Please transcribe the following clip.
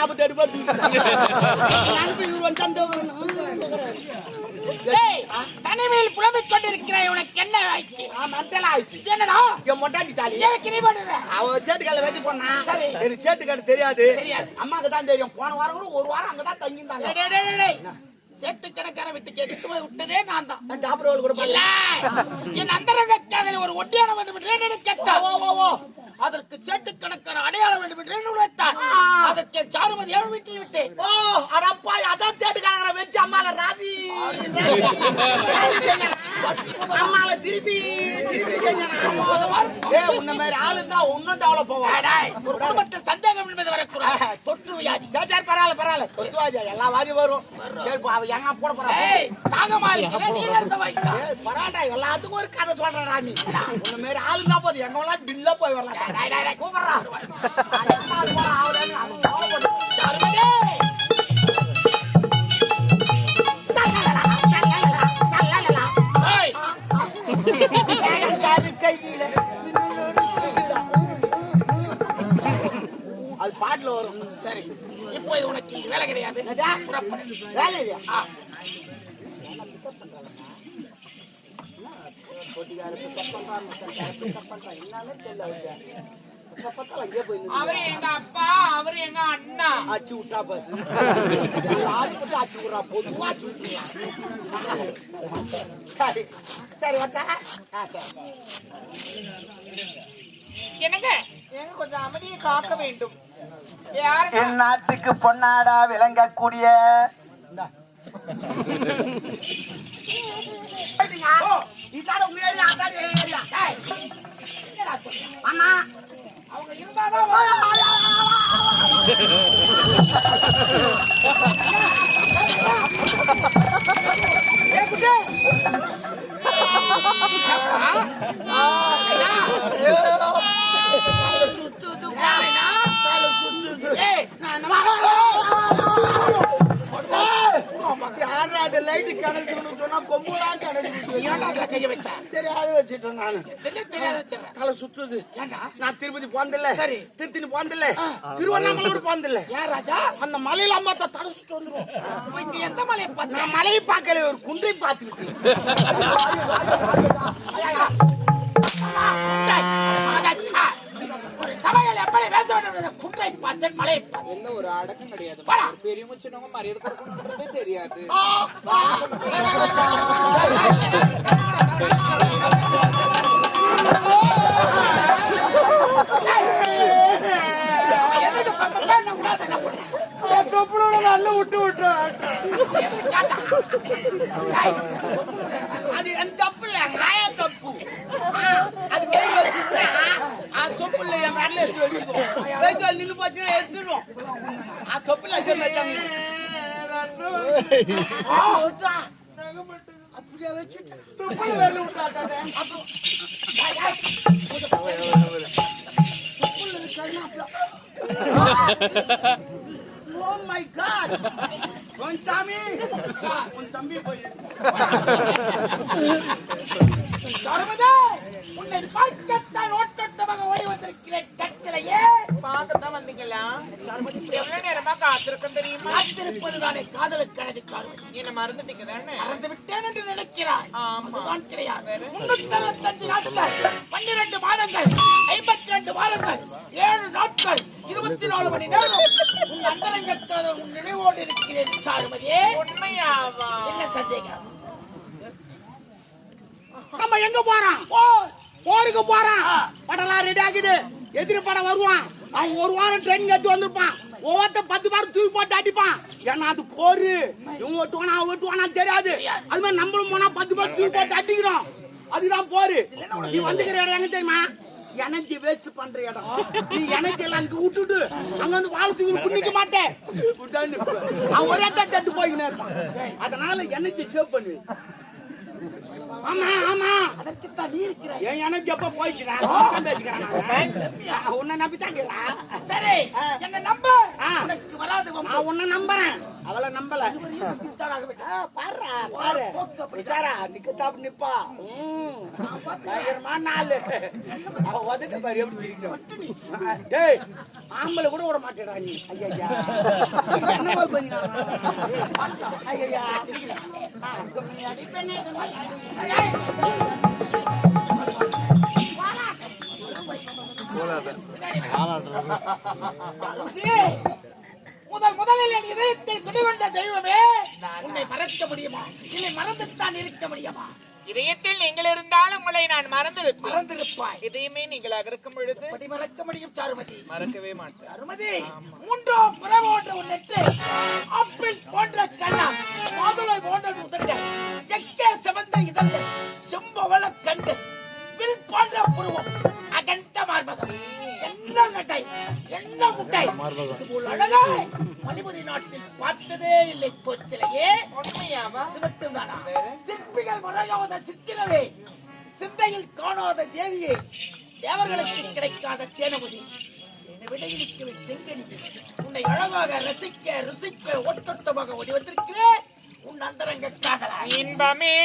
48 பேர் தனிமையில் புலம்பிக் கொண்டிருக்கிறாய், உனக்கு என்ன ஆயிடுச்சு? ஆயிடுச்சு என்னடா என் மொட்டாட்டி தாலி அவ சேட்டுக்கால வச்சு போனா எனக்கு சேட்டுக்காடு தெரியாது, அம்மாக்கு தான் தெரியும். போன வாரம் கூட ஒரு வாரம் அங்கதான் தங்கியிருந்தாங்க. சேட்டு கணக்கார விட்டு கேட்டு போய் விட்டதே நான் தான். டாப்ரோல் கூட இல்ல, என் அந்தரங்கத்தில் ஒரு ஒட்டியானம் வேண்டும் என்று கேட்டான். அதற்கு சேட்டு கணக்கான அடையாளம் வேண்டும் என்று உழைத்தான். அதற்கு சாருமதி ஏழு வீட்டில் விட்டேன். ஓ அடப்பா, அதான் சேட்டு கணக்கார வச்சு அம்மால ராவி அம்மால திருப்பி உன்ன மாதிரி ஆளு தான் ஒன்னும் டெவலப் போவான். ஒரு குடும்பத்தில் சந்தேகம் என்பது வரக்கூடாது. தொற்று வியாதி பரவாயில்ல தொற்று வியாதி எல்லா வாதியும் வரும். எங்க போட போறேன் பரவாயில்ல, எல்லாத்துக்கும் ஒரு கதை சொல்றேன் ராமி. உன்ன மாதிரி ஆளு தான் போதும், எங்க எல்லாம் பில்ல போய் வரலாம். கூப்பிடுறா அது பாட்டுல வரும். சரி, இப்போ இது உனக்கு வேலை கிடையாது. வேலை இல்லையா? அவரு எங்க அப்பா, அவரு எங்க அண்ணா. ஆச்சு விட்டா பாரு, ஆச்சு விடுறா, பொதுவா ஆச்சு விட்டுறா. சரி சரி வச்சா என்னங்க, எங்க கொஞ்சம் அமைதியை காக்க வேண்டும். என் நாட்டுக்கு பொன்னாடா விளங்கக்கூடிய இதான உங்க ஏரியா, அதான் ஏரியா. அண்ணா அவங்க இருந்தாதான் லைட் கணக்கு சொன்னா கொம்புலாம் கணக்கு கைய வச்சா தெரியாது வச்சுட்டேன். நானு தெரியாது தலை சுத்துது. நான் திருப்பதி போனதில்ல, சரி திருத்தணி போனதில்ல, திருவண்ணாமலை போனதில்ல. ஏன் ராஜா? அந்த மலையில அம்மா தலை சுத்து வந்துடும். போயிட்டு எந்த மலையை பார்த்து? நான் மலையை பார்க்கல, ஒரு குன்றை பார்த்து விட்டு. ஒரு சபையில் எப்படி பேச வேண்டும்? குன்றை பார்த்து மலையை பார்த்து என்ன ஒரு அடக்கம் கிடையாது. பெரியவங்க சின்னவங்க மரியாதை கொடுக்கணும்ன்றதே தெரியாது. அது என் தப்பு இல்ல, காய தப்பு. அது தொப்பு இல்ல, என் மேல எடுத்து நின்று போச்சுன்னா எடுத்துடும். தொப்பு இல்ல அப்படியே வச்சுட்டு ஓ மை காட், சாமி உன் தம்பி போய் உன்னை பார்க்கத்தான் ஓட்டமாக ஓடி வந்திருக்கிறேன். கட்சிலையே பார்க்கத்தான் வந்தீங்களா? எவ்வளவு நேரமா காத்திருக்கும் தெரியுமா? காத்திருப்பதுதானே காதலுக்கு அழகு. என்ன மறந்துட்டீங்க தானே? மறந்து விட்டேன் என்று நினைக்கிறாய். அதுதான் கிடையாது. 365 நாட்கள், 12 மாதங்கள், 52 வாரங்கள், 7 நாட்கள், 24 மணி நேரம் உன் அந்தரங்கத்தில் உன் நினைவோடு இருக்கிறேன். சாருமதியே, உண்மையாவா? என்ன சந்தேகம்? நம்ம எங்க போறான்? போருக்கு போறான். படலாம் ரெடி ஆகுது. எதிரி படம் வருவான். அவன் ஒரு வாரம் ட்ரெயின் கட்டி வந்திருப்பான். ஒவ்வொருத்த 10 பேர் தூக்கி போட்டு அடிப்பான். ஏன்னா அது போரு. இவங்க ஓட்டுவானா அவன் ஓட்டுவானா தெரியாது. அது மாதிரி நம்மளும் போனா 10 பேர் தூக்கி போட்டு அடிக்கிறோம். அதுதான் போரு. நீ வந்துக்கிற இடம் எங்க தெரியுமா? எனர்ஜி வேஸ்ட் பண்ற இடம். நீ எனர்ஜி எல்லாம் அங்க விட்டுட்டு அங்க வந்து வாழ்த்துக்கு குடிக்க மாட்டேன். அவன் ஒரே தட்டு போய்கினே இருப்பான். அதனால எனர்ஜி சேவ் பண்ணு. ஆமா ஆமா, அதற்குத்தான் நீ இருக்கிறாய். என் எனர்ஜி எப்ப போயிடுச்சுடா? உன்னை நம்பித்தாங்க. சரி, என்ன நம்ப. உனக்கு வராது. நான் உன்னை நம்புறேன். அவளை நம்பல பாரு பாரு உஷாரா நிக்க தாப்பு நிப்பா பயங்கரமான நாள் அவ உதட்டு பாரு எப்படி சிரிக்கும் டேய் ஆம்பளை கூட விட மாட்டேடா நீ ஐயா என்னமா கொஞ்சம் ஐயா முதலில் என் இதயத்தில் குடிகொண்ட தெய்வமே உன்னை மறக்க முடியுமா இல்லை மறந்துத்தான் இருக்க முடியுமா இதயத்தில் நீங்கள் இருந்தாலும் உங்களை நான் மறந்திருப்பாய் இதையுமே நீங்களாக இருக்கும் பொழுது எப்படி மறக்க முடியும் சாருமதி மறக்கவே மாட்டேன் சாருமதி மூன்றோ புற போன்ற ஒரு நெற்று ஆப்பிள் போன்ற கண்ணம் மாதுளை போன்ற உதடுகள் செக்கே சிவந்த இதழ்கள் செம்பவள கண்கள் வில் போன்ற புருவம் அகண்ட மார்பகம் என்ன நட்டை என்ன முட்டை இதுபோல் அழகாய் மணிபுரி நாட்டில் பார்த்ததே இல்லை போச்சிலையே உண்மையாவா அது மட்டும்தானா சிற்பிகள் முறையாத சித்திரவே சிந்தையில் காணாத தேவியே தேவர்களுக்கு கிடைக்காத தேனமுதி என்னை விட இனிக்கவே தெங்கனி உன்னை அழகாக ரசிக்க ருசிக்க ஒட்டொட்டமாக ஓடி வந்திருக்கிறேன் உன் அந்தரங்க காதலா இன்பமே